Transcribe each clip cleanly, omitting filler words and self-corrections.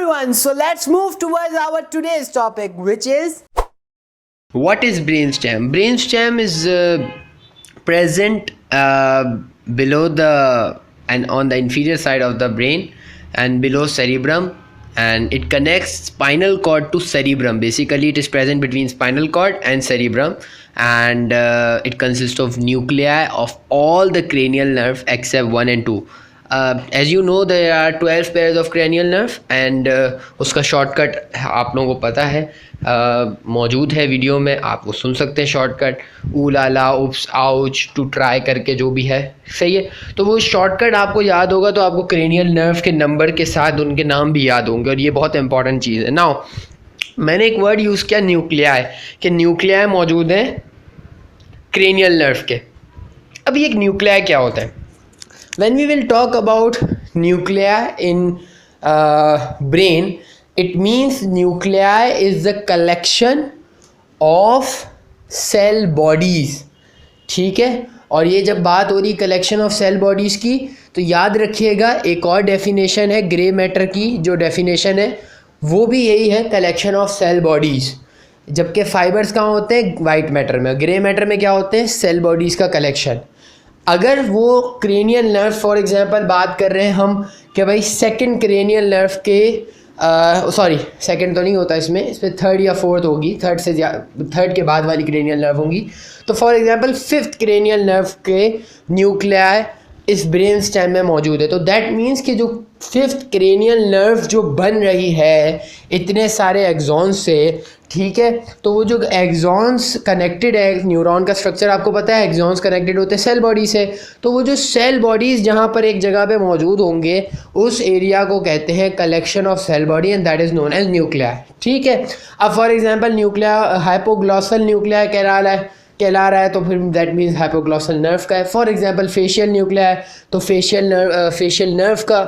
everyone, so let's move towards our today's topic, which is what is brainstem? Brainstem is present below the and on the inferior side of the brain and below cerebrum, and it connects spinal cord to cerebrum. Basically, it is present between spinal cord and cerebrum, and it consists of nuclei of all the cranial nerve except 1 and 2. As you know, there are 12 pairs of cranial nerve, and उसका shortcut आप लोगों को पता है, मौजूद है video में, आप वो सुन सकते हैं shortcut, ooh la la oops ouch to try करके जो भी है, सही है। तो वो शॉर्टकट आपको याद होगा तो आपको क्रेनियल नर्व के नंबर के साथ उनके नाम भी याद होंगे, और ये बहुत इंपॉर्टेंट चीज़ है। नाउ मैंने एक वर्ड यूज़ किया न्यूक्लियाई, कि न्यूक्लियाई मौजूद हैं क्रेनियल नर्व के। अब ये एक न्यूक्लियाई क्या होता है? When we will talk about nuclei in brain, it means nuclei is the collection of cell bodies, ठीक है। और ये जब बात हो रही कलेक्शन ऑफ सेल बॉडीज़ की, तो याद रखिएगा एक और डेफिनेशन है ग्रे मैटर की, जो डेफिनेशन है वो भी यही है, कलेक्शन ऑफ सेल बॉडीज़। जबकि फाइबर्स कहाँ होते हैं? वाइट मैटर में। ग्रे मैटर में क्या होते हैं? सेल बॉडीज़ का कलेक्शन। अगर वो क्रेनियल नर्व फॉर एग्जांपल बात कर रहे हैं हम कि भाई सेकंड क्रेनियल नर्व के सॉरी सेकंड तो नहीं होता इसमें थर्ड या फोर्थ होगी, थर्ड के बाद वाली क्रेनियल नर्व होंगी। तो for example fifth cranial nerve के न्यूक्लियाई इस ब्रेन स्टेम में मौजूद है। तो दैट मीन्स कि जो फिफ्थ क्रेनियल नर्व जो बन रही है इतने सारे एक्सॉन्स से, ठीक है, तो वो जो एक्सॉन्स कनेक्टेड है, न्यूरॉन का स्ट्रक्चर आपको पता है, एक्सॉन्स कनेक्टेड होते हैं सेल बॉडी से, तो वो जो सेल बॉडीज़ जहाँ पर एक जगह पे मौजूद होंगे उस एरिया को कहते हैं collection of cell body, and that is known as nuclei, ठीक है। अब for example nuclei hypoglossal nuclei कहला रहा है तो फिर दैट मीन्स हाइपोग्लॉसल नर्व का है। फॉर एग्जांपल फेशियल न्यूक्लियाई तो फेशियल नर्व का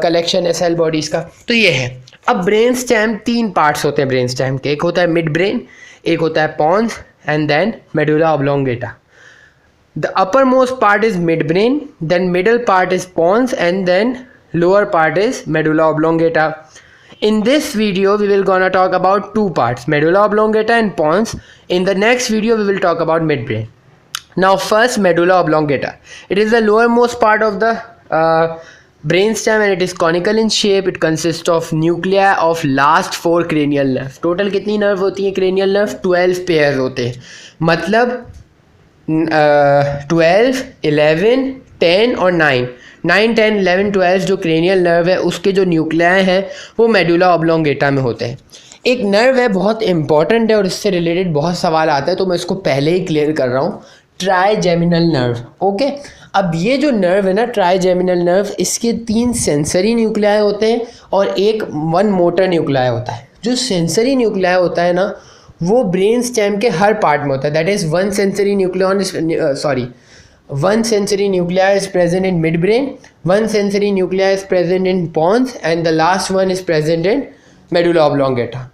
कलेक्शन है सेल बॉडीज़ का। तो ये है। अब ब्रेन स्टेम 3 पार्ट्स होते हैं ब्रेन स्टेम के, एक होता है मिड ब्रेन, एक होता है pons, and then medulla oblongata. The upper most part is mid brain, then middle part is pons, and then lower part is medulla oblongata. In this video, we will gonna talk about 2 parts, medulla oblongata and pons. In the next video, we will talk about midbrain. Now, first, medulla oblongata. It is the lowermost part of the brainstem, and it is conical in shape. It consists of nuclei of last 4 cranial nerve. Total कितनी nerve होती है cranial nerve? 12 pairs होते हैं। मतलब 12, 11, 10 और 9, 10, 11, 12 जो cranial nerve है उसके जो न्यूक्लियाई हैं वो मेडुला ऑब्लोंगेटा में होते हैं। एक नर्व है बहुत इंपॉर्टेंट है और इससे रिलेटेड बहुत सवाल आता है, तो मैं इसको पहले ही क्लियर कर रहा हूँ, ट्राइजेमिनल नर्व, ओके। अब ये जो नर्व है ना ट्राइजेमिनल नर्व, इसके 3 सेंसरी न्यूक्लियाई होते हैं और एक 1 मोटर न्यूक्लियाई होता है। जो सेंसरी न्यूक्लियाई होता है ना वो ब्रेन स्टेम के हर पार्ट में होता है, that is 1 sensory nucleon one sensory nuclei is present in midbrain, 1 sensory nuclei is present in pons, and the last one is present in medulla oblongata.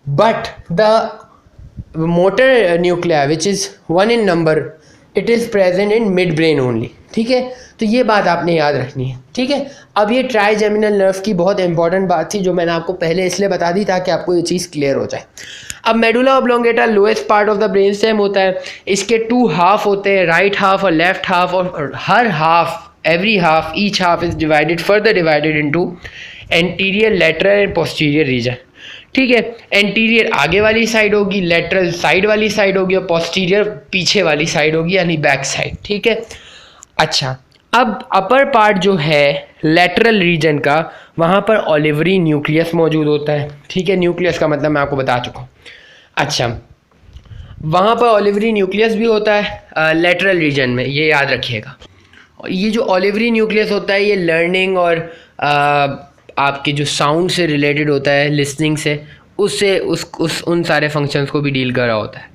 But the motor nuclei, which is 1 in number, it is present in midbrain only, ठीक है। तो ये बात आपने याद रखनी है, ठीक है। अब ये ट्राइजेमिनल नर्व की बहुत इंपॉर्टेंट बात थी जो मैंने आपको पहले इसलिए बता दी ताकि आपको ये चीज़ क्लियर हो जाए। अब medulla oblongata lowest part of the brain stem होता है। इसके 2 हाफ होते हैं, राइट हाफ और लेफ्ट हाफ, और हर half, every half, each half is divided further divided into anterior, lateral and posterior region, ठीक है। एंटीरियर आगे वाली साइड होगी, लेटरल साइड वाली साइड होगी, और पोस्टीरियर पीछे वाली साइड होगी यानी बैक साइड, ठीक है। अच्छा, अब अपर पार्ट जो है लेटरल रीजन का, वहाँ पर ओलिवरी न्यूक्लियस मौजूद होता है, ठीक है। न्यूक्लियस का मतलब मैं आपको बता चुका हूँ। अच्छा, वहाँ पर ओलिवरी न्यूक्लियस भी होता है लेटरल रीजन में, ये याद रखिएगा। ये जो ओलिवरी न्यूक्लियस होता है ये लर्निंग और आपके जो साउंड से रिलेटेड होता है, लिसनिंग से, उससे उन सारे फंक्शंस को भी डील कर रहा होता है।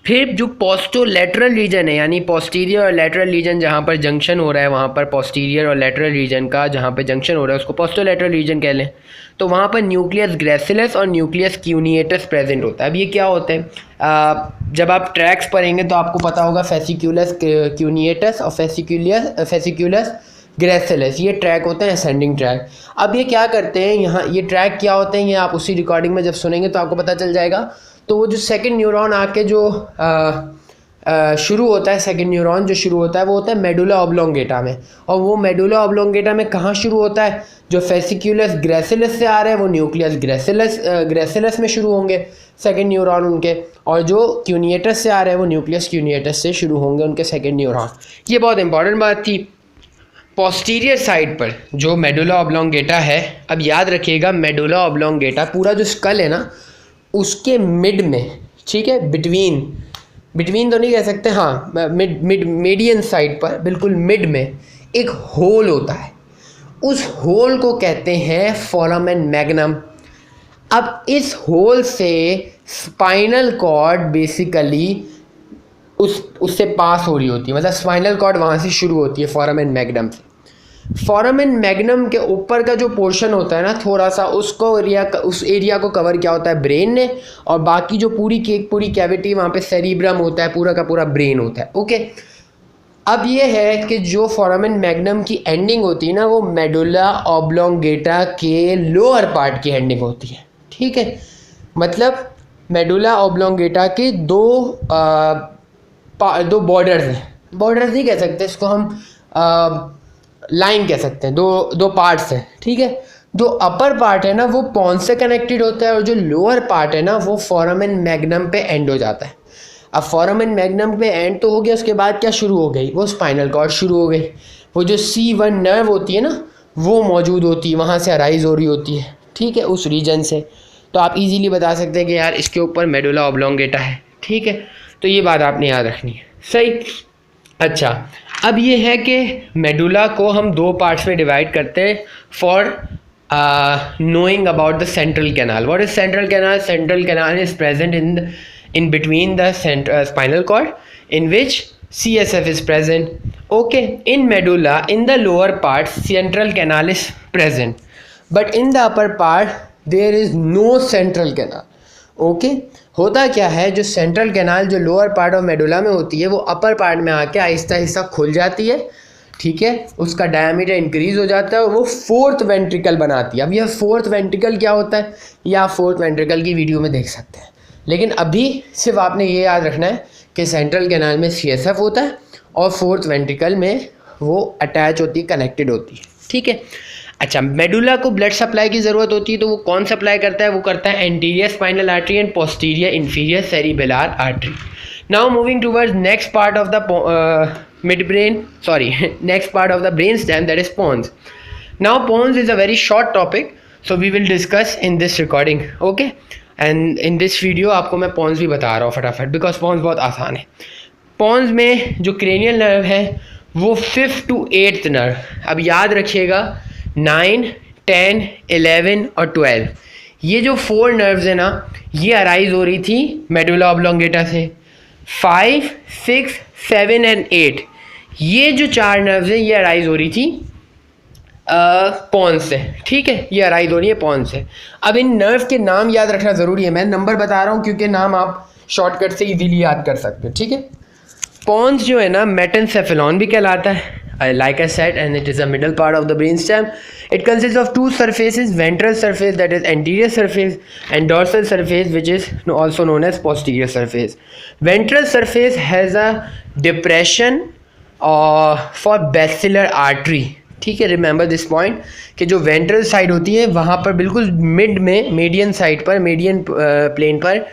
फिर जो पोस्टोलेटरल रीजन है, यानी पोस्टीरियर और लेटरल रीजन जहाँ पर जंक्शन हो रहा है, वहाँ पर पोस्टीरियर और लेटरल रीजन का जहाँ पर जंक्शन हो रहा है उसको पोस्टोलेटरल रीजन कह लें। तो वहाँ पर न्यूक्लियस ग्रेसिलस और न्यूक्लियस क्यूनिएटस प्रेजेंट होता है। अब ये क्या होते हैं? जब आप ट्रैक्स पढ़ेंगे तो आपको पता होगा फेसिक्यूलस क्यूनिएटस और फेसिक्यूलस ग्रेसिलस, ये ट्रैक होते हैं असेंडिंग ट्रैक। अब ये क्या करते हैं, यहाँ ये ट्रैक क्या होते हैं ये आप उसी रिकॉर्डिंग में जब सुनेंगे तो आपको पता चल जाएगा। तो वो जो सेकंड न्यूरॉन आके जो शुरू होता है, सेकंड न्यूरॉन जो शुरू होता है वो होता है मेडुला ऑब्लोंगेटा में। और वो मेडुला ऑब्लोंगेटा में कहाँ शुरू होता है, जो फेसिक्यूलस ग्रेसिलस से आ रहे हैं वो न्यूक्लियस ग्रेसिलस में शुरू होंगे सेकंड न्यूरॉन उनके, और जो क्यूनिएटस से आ रहे हैं वो न्यूक्लियस क्यूनिएटस से शुरू होंगे उनके सेकंड न्यूरॉन। ये बहुत इंपॉर्टेंट बात थी। पोस्टीरियर साइड पर जो मेडुला ऑब्लोंगेटा है, अब याद रखिएगा मेडुला ऑब्लोंगेटा पूरा जो स्कल है ना उसके मिड में, ठीक है, बिटवीन तो नहीं कह सकते, हाँ मीडियन साइड पर बिल्कुल मिड में एक होल होता है, उस होल को कहते हैं फोरामेन मैग्नम। अब इस होल से स्पाइनल कॉर्ड बेसिकली उससे पास हो रही होती है, मतलब स्पाइनल कॉर्ड वहाँ से शुरू होती है फोरामेन मैग्नम से। फोरामेन मैग्नम के ऊपर का जो पोर्शन होता है ना थोड़ा सा, उस एरिया को कवर क्या होता है, ब्रेन ने, और बाकी जो पूरी कैविटी वहाँ पे सेरिब्रम होता है, पूरा का पूरा ब्रेन होता है। ओके, अब ये है कि जो फोरामेन मैग्नम की एंडिंग होती है ना वो मेडुला ऑब्लोंगेटा के लोअर पार्ट की एंडिंग होती है, ठीक है। मतलब मेडुला ऑब्लोंगेटा के दो बॉर्डर्स हैं, बॉर्डर्स नहीं कह सकते इसको हम, लाइन कह सकते हैं, दो पार्ट्स हैं, ठीक है। जो अपर पार्ट है ना वो पॉन्स से कनेक्टेड होता है और जो लोअर पार्ट है ना वो फोरामेन मैग्नम पे एंड हो जाता है। अब फोरामेन मैग्नम पे एंड तो हो गया, उसके बाद क्या शुरू हो गई, वो स्पाइनल कॉर्ड शुरू हो गई। वो जो C1 नर्व होती है ना वो मौजूद होती है, वहाँ से अराइज हो रही होती है, ठीक है, उस रीजन से। तो आप इजीली बता सकते हैं कि यार इसके ऊपर मेडुला ऑब्लोंगेटा है, ठीक है। तो ये बात आपने याद रखनी है, सही। अच्छा, अब ये है कि मेडुला को हम दो पार्ट्स में डिवाइड करते हैं for knowing about the central canal. What is central canal? Central canal is present in between the spinal cord, in which CSF is present. Okay, in medulla, in the lower part, central canal is present, but in the upper part there is no central canal. Okay, होता क्या है, जो central canal जो lower part of medulla में होती है वो upper part में आके आहिस्ता आहिस्ता खुल जाती है, ठीक है, उसका डायमीटर इंक्रीज हो जाता है और वो फोर्थ वेंट्रिकल बनाती है। अब यह फोर्थ वेंट्रिकल क्या होता है ये आप फोर्थ वेंट्रिकल की वीडियो में देख सकते हैं, लेकिन अभी सिर्फ आपने ये याद रखना है कि सेंट्रल कैनाल में CSF होता है और फोर्थ वेंट्रिकल में वो अटैच होती है, कनेक्टेड होती है, ठीक है। अच्छा, मेडुला को ब्लड सप्लाई की ज़रूरत होती है तो वो कौन सप्लाई करता है, वो करता है anterior spinal artery and posterior inferior cerebellar artery. Now moving towards next part of the next part of the brainstem, that is pons. Now pons is a very short topic, so we will discuss in this recording, okay, and in this video आपको मैं pons भी बता रहा हूँ फटाफट, because pons बहुत आसान है। pons में जो cranial nerve है वो 5th to 8th नर्व, अब याद रखिएगा 9, 10, 11 और 12, ये जो 4 नर्व्स है ना ये अराइज हो रही थी मेडुला ऑब्लोंगेटा से। 5, 6, 7 एंड 8 ये जो 4 नर्व्स हैं ये अराइज हो रही थी पॉन्स से, ठीक है, ये अराइज हो रही है पॉन्स से। अब इन नर्व के नाम याद रखना ज़रूरी है, मैं नंबर बता रहा हूँ क्योंकि नाम आप शॉर्टकट से इजीली याद कर सकते हो, ठीक है। पॉन्स जो है ना मेटेनसेफेलॉन भी कहलाता है, like I said, and it is the middle part of the brainstem. It consists of two surfaces, ventral surface that is anterior surface and dorsal surface which is also known as posterior surface. Ventral surface has a depression for basilar artery, ठीक है, remember this point कि जो ventral side होती है वहाँ पर बिल्कुल mid में मीडियन साइड पर, मीडियन प्लेन पर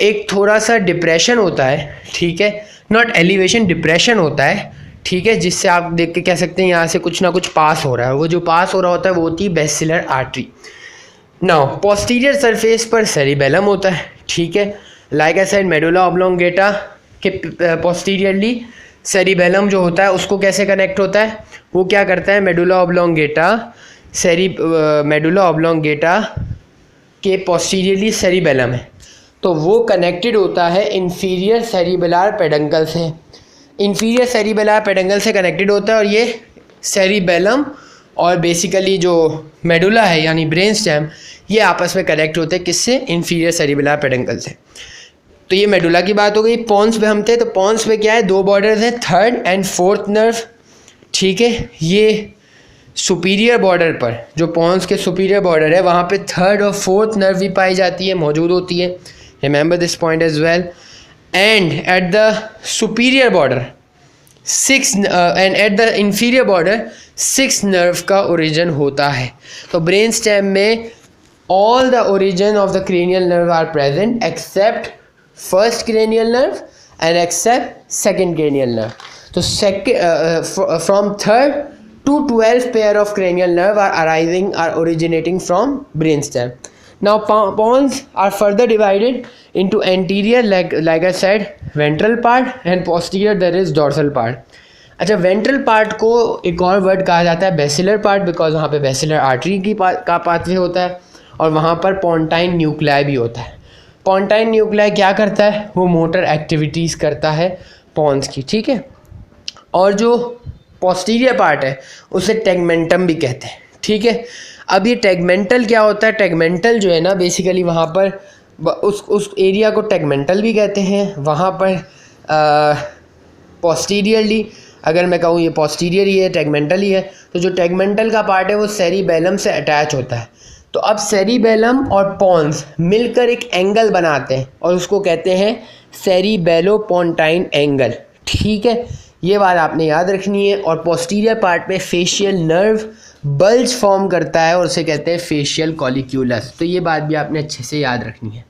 एक थोड़ा सा डिप्रेशन होता है, ठीक है, नॉट एलिवेशन, डिप्रेशन होता है, ठीक है, जिससे आप देख के कह सकते हैं यहाँ से कुछ ना कुछ पास हो रहा है, वो जो पास हो रहा होता है वो होती है basilar artery. Now posterior surface पर सेरिबेलम होता है, ठीक है, like I said medulla oblongata के पोस्टीरियरली सेरिबेलम जो होता है उसको कैसे कनेक्ट होता है, वो क्या करता है, मेडुला ऑब्लोंगेटा के पोस्टीरियरली सेरिबेलम है तो वो कनेक्टेड होता है इंफीरियर सेरिबेलर पेडंकल से, इंफीरियर सेरिबेलर पेडंकल से कनेक्टेड होता है। और ये सेरिबेलम और बेसिकली जो मेडुला है यानी ब्रेन स्टेम ये आपस में कनेक्ट होते हैं किससे, इंफीरियर सेरिबेलर पेडंकल से। तो ये मेडुला की बात हो गई। पॉन्स पे हम थे, तो पॉन्स पे क्या है, दो बॉर्डर्स हैं, 3rd and 4th नर्व, ठीक है, ये सुपीरियर बॉर्डर पर, जो पॉन्स के सुपीरियर बॉर्डर है वहाँ पे थर्ड और फोर्थ नर्व भी पाई जाती है, मौजूद होती है. Remember this point as well. And at the superior border 6 and at the inferior border 6 nerve का ओरिजिन होता है. तो ब्रेन स्टेम में all the origin of the cranial nerve are present except first cranial nerve and except second cranial nerve. So from 3rd to 12th pair of cranial nerve are originating from brainstem. Now pons are further divided into anterior, like I said, ventral part, and posterior there is dorsal part. अच्छा, ventral part को एक और word कहा जाता है basilar part, because वहाँ पे basilar artery का पाथवे होता है और वहाँ पर पोंटाइन न्यूक्लियाई भी होता है. पोंटाइन न्यूक्लियाई क्या करता है? वो मोटर एक्टिविटीज़ करता है पॉन्स की, ठीक है. और जो पोस्टीरियर पार्ट है उसे टेगमेंटम भी कहते हैं, ठीक है. अब ये टेगमेंटल क्या होता है? टेगमेंटल जो है ना, बेसिकली वहाँ पर उस एरिया को टेगमेंटल भी कहते हैं. वहाँ पर पोस्टीरियरली, अगर मैं कहूँ ये पोस्टीरियर ही है, टेगमेंटल ही है, तो जो टेगमेंटल का पार्ट है वो सेरिबेलम से अटैच होता है. तो अब सेरिबेलम और पॉन्स मिलकर एक एंगल बनाते हैं और उसको कहते हैं सेरिबेलो-पोंटाइन एंगल, ठीक है. ये बात आपने याद रखनी है. और पोस्टीरियर पार्ट में फेशियल नर्व बल्ज फॉर्म करता है और उसे कहते हैं फेशियल कॉलिक्यूलस. तो ये बात भी आपने अच्छे से याद रखनी है.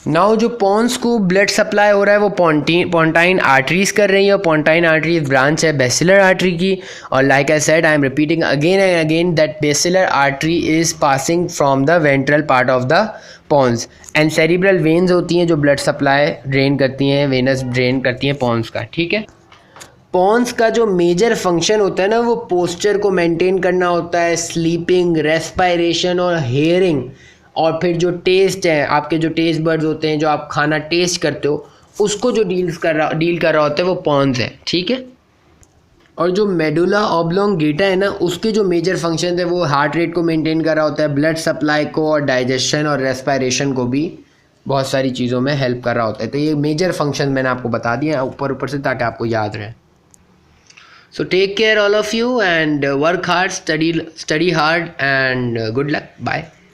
नाउ जो पॉन्स को ब्लड सप्लाई हो रहा है वो पोंटाइन आर्टरीज कर रही है, और पोंटाइन आर्टरीज ब्रांच है बेसिलर आर्टरी की. और like I said, I am repeating again and again that basilar artery is passing from the ventral part of the pons. And cerebral veins होती हैं जो ब्लड सप्लाई ड्रेन करती हैं, Venus drain करती हैं Pond's का, ठीक है. पॉन्स का जो मेजर फंक्शन होता है ना, वो पोस्चर को मेंटेन करना होता है, स्लीपिंग, रेस्पायरेशन और हेयरिंग. और फिर जो टेस्ट है, आपके जो टेस्ट बर्ड्स होते हैं, जो आप खाना टेस्ट करते हो, उसको जो डील कर रहा होता है वो पॉन्स है, ठीक है. और जो मेडुला ऑब्लोंगेटा है ना, उसके जो मेजर फंक्शन है वो हार्ट रेट को मेंटेन कर रहा होता है, ब्लड सप्लाई को, और डाइजेशन और रेस्पायरेशन को भी बहुत सारी चीज़ों में हेल्प कर रहा होता है. तो ये मेजर फंक्शन मैंने आपको बता दिया ऊपर से, ताकि आपको याद रहे. So take care all of you and work hard, study hard, and good luck. Bye.